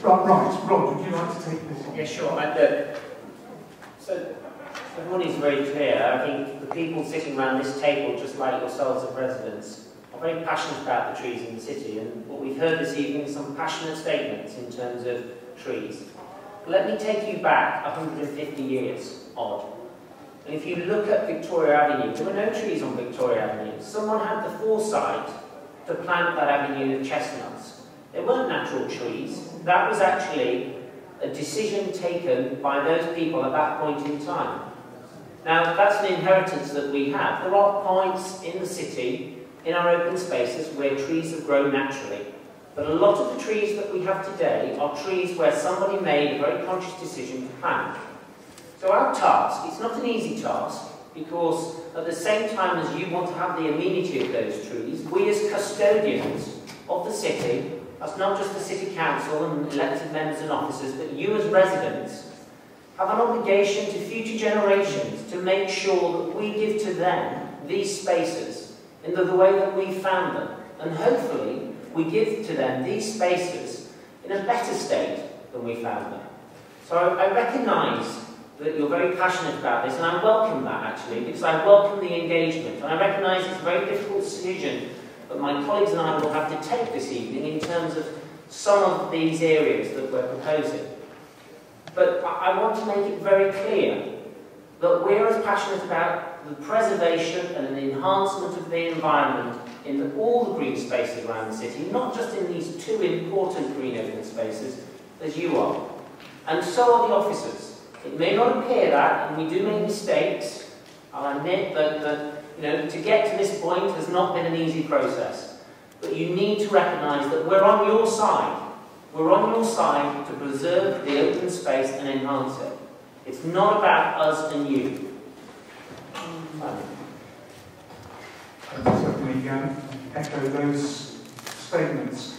Right. Rod, would you like to take this on? Yeah, sure. So everyone is very clear. I think the people sitting around this table, just like yourselves as residents, are very passionate about the trees in the city, and what we've heard this evening is some passionate statements in terms of trees. Let me take you back 150 years odd. And if you look at Victoria Avenue, there were no trees on Victoria Avenue. Someone had the foresight to plant that avenue of chestnuts. They weren't natural trees. That was actually a decision taken by those people at that point in time. Now, that's an inheritance that we have. There are points in the city, in our open spaces, where trees have grown naturally. But a lot of the trees that we have today are trees where somebody made a very conscious decision to plant. So our task, it's not an easy task, because at the same time as you want to have the amenity of those trees, we as custodians of the city, that's not just the city council and elected members and officers, but you as residents, have an obligation to future generations to make sure that we give to them these spaces in the way that we found them. And hopefully, we give to them these spaces in a better state than we found them. So I recognise that you're very passionate about this, and I welcome that actually, because I welcome the engagement, and I recognise it's a very difficult decision that my colleagues and I will have to take this evening in terms of some of these areas that we're proposing. But I want to make it very clear that we're as passionate about the preservation and an enhancement of the environment in all the green spaces around the city, not just in these two important green open spaces, as you are. And so are the officers. It may not appear that, and we do make mistakes. I'll admit that to get to this point has not been an easy process. But you need to recognise that we're on your side. We're on your side to preserve the open space and enhance it. It's not about us and you. I certainly echo those statements.